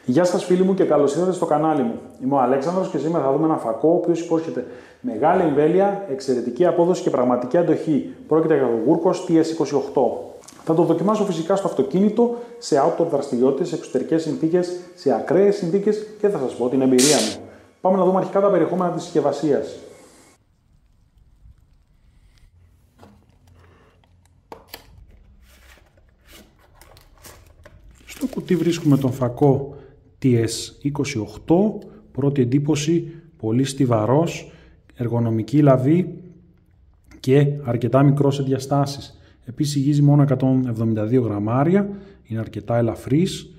Γεια σας φίλοι μου και καλώς ήρθατε στο κανάλι μου. Είμαι ο Αλέξανδρος και σήμερα θα δούμε ένα φακό ο οποίος υπόσχεται μεγάλη εμβέλεια, εξαιρετική απόδοση και πραγματική αντοχή. Πρόκειται για το Wurkos TS28. Θα το δοκιμάσω φυσικά στο αυτοκίνητο, σε outdoor δραστηριότητες, σε εξωτερικές συνθήκες, σε ακραίες συνθήκες και θα σας πω την εμπειρία μου. Πάμε να δούμε αρχικά τα περιεχόμενα της συσκευασίας. Στο κουτί βρίσκουμε τον φακό TS28, πρώτη εντύπωση, πολύ στιβαρός, εργονομική λαβή και αρκετά μικρό σε διαστάσεις. Επίσης υγίζει μόνο 172 γραμμάρια, είναι αρκετά ελαφρύς.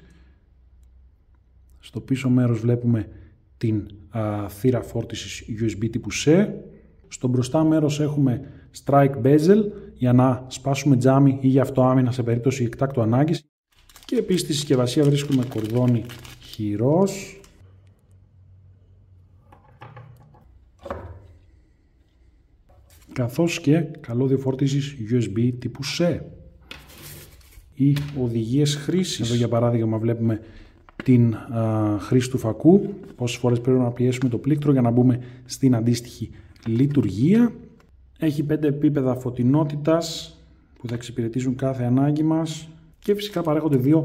Στο πίσω μέρος βλέπουμε την θύρα φόρτισης USB τύπου C. Στο μπροστά μέρος έχουμε strike bezel για να σπάσουμε τζάμι ή για αυτοάμυνα σε περίπτωση εκτάκτου ανάγκης. Και επίσης στη συσκευασία βρίσκουμε κορδόνι χειρός, καθώς και καλώδιο φόρτισης USB τύπου C. Οι οδηγίες χρήσης. Εδώ για παράδειγμα βλέπουμε την χρήση του φακού, πόσες φορές πρέπει να πιέσουμε το πλήκτρο για να μπούμε στην αντίστοιχη λειτουργία. Έχει 5 επίπεδα φωτεινότητας που θα εξυπηρετήσουν κάθε ανάγκη μας. Και φυσικά παρέχονται 2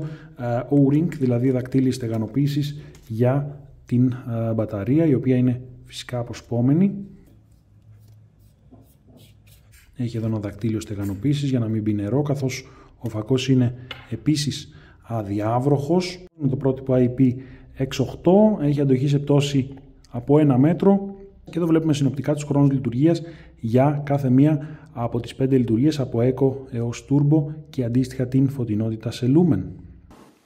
O-ring, δηλαδή δακτύλιες στεγανοποίησης για την μπαταρία, η οποία είναι φυσικά αποσπόμενη. Έχει εδώ ένα δακτύλιο στεγανοποίησης για να μην μπει νερό, καθώς ο φακός είναι επίσης αδιάβροχος. Με το πρότυπο IP68 έχει αντοχή σε πτώση από 1 μέτρο. Και εδώ βλέπουμε συνοπτικά τους χρόνους λειτουργίας για κάθε μία από τις 5 λειτουργίες από Eco έως Turbo και αντίστοιχα την φωτεινότητα σε Lumen.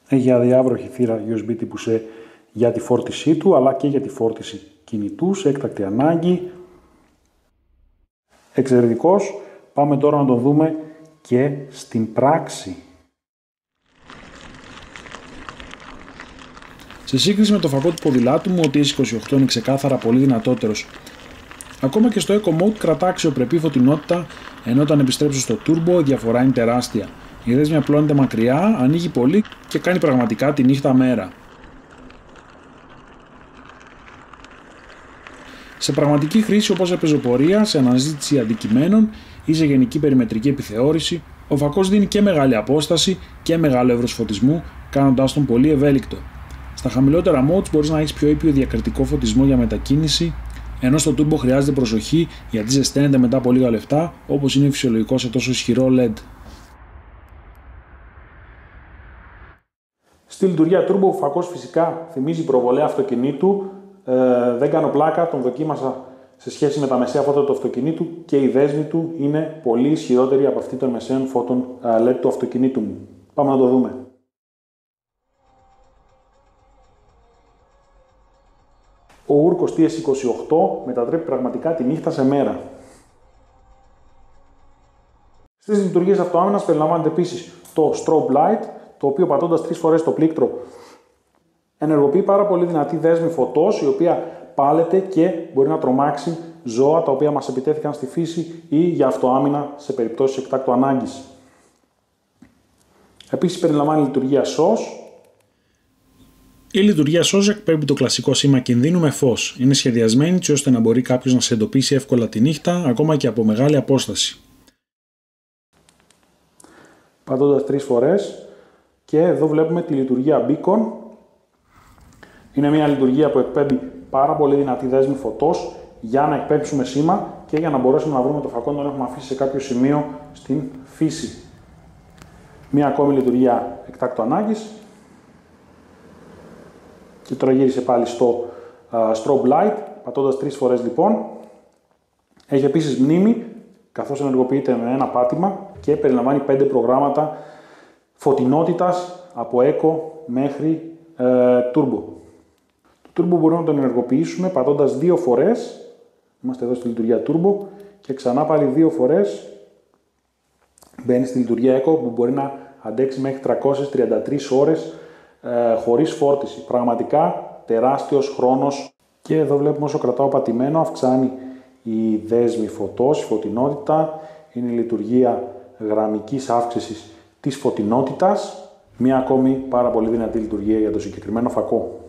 Έχει αδιάβροχη θύρα USB τύπου C για τη φόρτισή του, αλλά και για τη φόρτιση κινητού σε έκτακτη ανάγκη. Εξαιρετικός. Πάμε τώρα να τον δούμε και στην πράξη. Σε σύγκριση με το φακό του ποδηλάτου μου, ο TS28 είναι ξεκάθαρα πολύ δυνατότερος. Ακόμα και στο Eco Mode κρατά αξιοπρεπή φωτεινότητα, ενώ όταν επιστρέψω στο Turbo η διαφορά είναι τεράστια. Η δέσμη απλώνεται μακριά, ανοίγει πολύ και κάνει πραγματικά τη νύχτα μέρα. Σε πραγματική χρήση, όπως σε πεζοπορία, σε αναζήτηση αντικειμένων ή σε γενική περιμετρική επιθεώρηση, ο φακός δίνει και μεγάλη απόσταση και μεγάλο εύρος φωτισμού, κάνοντάς τον πολύ ευέλικτο. Στα χαμηλότερα modes μπορείς να έχεις πιο ήπιο διακριτικό φωτισμό για μετακίνηση, ενώ στο Turbo χρειάζεται προσοχή γιατί ζεσταίνεται μετά από λίγα λεπτά, όπως είναι φυσιολογικό σε τόσο ισχυρό LED. Στη λειτουργία Turbo ο φακός φυσικά θυμίζει προβολέα αυτοκινήτου, δεν κάνω πλάκα, τον δοκίμασα σε σχέση με τα μεσαία φώτα του αυτοκινήτου και η δέσμη του είναι πολύ ισχυρότερη από αυτή των μεσαίων φώτων LED του αυτοκινήτου μου. Πάμε να το δούμε. Ο Wurkos TS28 μετατρέπει πραγματικά τη νύχτα σε μέρα. Στις λειτουργίες αυτοάμυνας περιλαμβάνεται επίσης το strobe light, το οποίο πατώντας 3 φορές το πλήκτρο ενεργοποιεί πάρα πολύ δυνατή δέσμη φωτός, η οποία πάλεται και μπορεί να τρομάξει ζώα τα οποία μας επιτέθηκαν στη φύση ή για αυτοάμυνα σε περιπτώσεις εκτάκτου ανάγκης. Επίσης περιλαμβάνει λειτουργία SOS. Η λειτουργία SOS εκπέμπει το κλασικό σήμα κινδύνου με φως. Είναι σχεδιασμένη έτσι ώστε να μπορεί κάποιος να σε εντοπίσει εύκολα τη νύχτα, ακόμα και από μεγάλη απόσταση. Πατώντας 3 φορές και εδώ βλέπουμε τη λειτουργία Beacon. Είναι μια λειτουργία που εκπέμπει πάρα πολύ δυνατή δέσμη φωτός για να εκπέμψουμε σήμα και για να μπορέσουμε να βρούμε το φακό τον έχουμε αφήσει σε κάποιο σημείο στην φύση. Μια ακόμη λειτουργία εκτάκτου ανάγκης. Και τώρα γύρισε πάλι στο strobe light, πατώντας 3 φορές λοιπόν. Έχει επίσης μνήμη, καθώς ενεργοποιείται με ένα πάτημα και περιλαμβάνει 5 προγράμματα φωτεινότητας από Eco μέχρι Turbo. Το Turbo μπορούμε να τον ενεργοποιήσουμε πατώντας 2 φορές. Είμαστε εδώ στη λειτουργία Turbo και ξανά πάλι 2 φορές μπαίνει στη λειτουργία Eco που μπορεί να αντέξει μέχρι 333 ώρες χωρίς φόρτιση. Πραγματικά τεράστιος χρόνος. Και εδώ βλέπουμε όσο κρατάω πατημένο αυξάνει η δέσμη φωτός, η φωτεινότητα. Είναι η λειτουργία γραμμικής αύξησης της φωτεινότητας. Μία ακόμη πάρα πολύ δυνατή λειτουργία για το συγκεκριμένο φακό.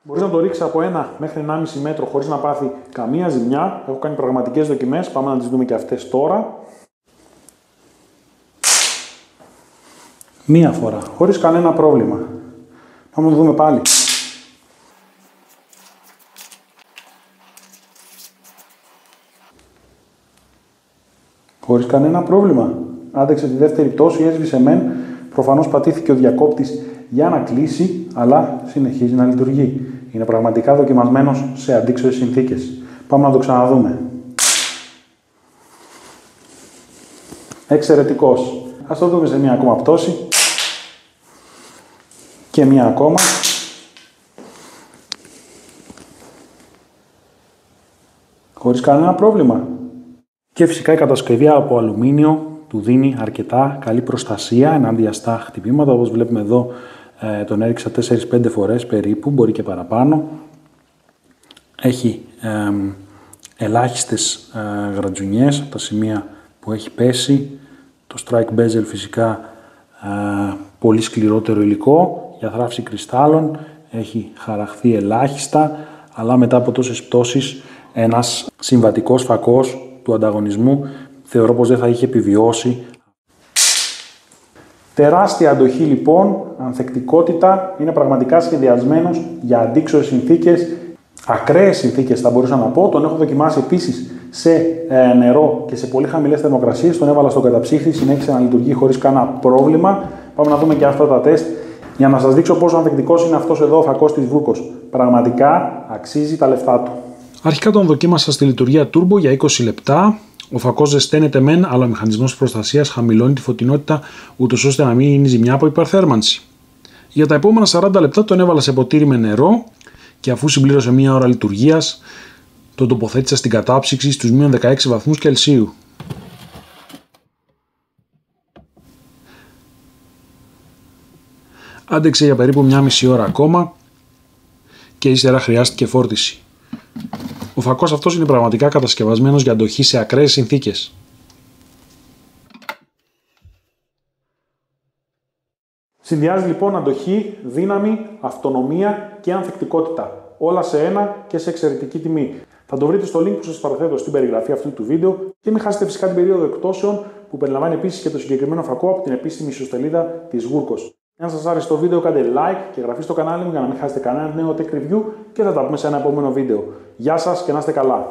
Μπορείς να το ρίξεις από 1 μέχρι 1,5 μέτρο χωρίς να πάθει καμία ζημιά. Έχω κάνει πραγματικές δοκιμές, πάμε να τις δούμε και αυτές τώρα. Μία φορά, χωρίς κανένα πρόβλημα. Πάμε να το δούμε πάλι. Χωρίς κανένα πρόβλημα. Άντεξε τη δεύτερη πτώση, έσβησε μεν. Προφανώς πατήθηκε ο διακόπτης για να κλείσει, αλλά συνεχίζει να λειτουργεί. Είναι πραγματικά δοκιμασμένος σε αντίξωες συνθήκες. Πάμε να το ξαναδούμε. Εξαιρετικός. Ας το δούμε σε μία ακόμα πτώση. Και μία ακόμα. Χωρίς κανένα πρόβλημα. Και φυσικά η κατασκευή από αλουμίνιο του δίνει αρκετά καλή προστασία ενάντια στα χτυπήματα. Όπως βλέπουμε εδώ, τον έριξα 4-5 φορές περίπου, μπορεί και παραπάνω. Έχει ελάχιστες γρατζουνιές από τα σημεία που έχει πέσει. Το strike bezel φυσικά πολύ σκληρότερο υλικό για θράψη κρυστάλλων. Έχει χαραχθεί ελάχιστα, αλλά μετά από τόσες πτώσεις ένας συμβατικός φακός του ανταγωνισμού θεωρώ πως δεν θα είχε επιβιώσει. Τεράστια αντοχή λοιπόν, ανθεκτικότητα, είναι πραγματικά σχεδιασμένος για αντίξωες συνθήκες, ακραίες συνθήκες θα μπορούσα να πω. Τον έχω δοκιμάσει επίσης σε νερό και σε πολύ χαμηλές θερμοκρασίες. Τον έβαλα στο καταψύχτη, συνέχισε να λειτουργεί χωρίς κανένα πρόβλημα. Πάμε να δούμε και αυτά τα τεστ για να σας δείξω πόσο ανθεκτικός είναι αυτός εδώ ο φακός της Βούρκος. Πραγματικά αξίζει τα λεφτά του. Αρχικά τον δοκίμασα στη λειτουργία Turbo για 20 λεπτά. Ο φακός ζεσταίνεται μεν, αλλά ο μηχανισμός προστασίας χαμηλώνει τη φωτεινότητα, ούτως ώστε να μην γίνει ζημιά από υπερθέρμανση. Για τα επόμενα 40 λεπτά τον έβαλα σε ποτήρι με νερό και αφού συμπλήρωσε μία ώρα λειτουργίας, τον τοποθέτησα στην κατάψυξη στους -16 βαθμούς Κελσίου. Άντεξε για περίπου μία μισή ώρα ακόμα και ύστερα χρειάστηκε φόρτιση. Ο φακός αυτός είναι πραγματικά κατασκευασμένος για αντοχή σε ακραίες συνθήκες. Συνδυάζει λοιπόν αντοχή, δύναμη, αυτονομία και ανθεκτικότητα. Όλα σε ένα και σε εξαιρετική τιμή. Θα το βρείτε στο link που σας παραθέτω στην περιγραφή αυτού του βίντεο και μην χάσετε φυσικά την περίοδο εκπτώσεων που περιλαμβάνει επίσης και το συγκεκριμένο φακό από την επίσημη ιστοσελίδα της Βούρκος. Αν σας άρεσε το βίντεο κάντε like και εγγραφή στο κανάλι μου για να μην χάσετε κανένα νέο tech review και θα τα πούμε σε ένα επόμενο βίντεο. Γεια σας και να είστε καλά!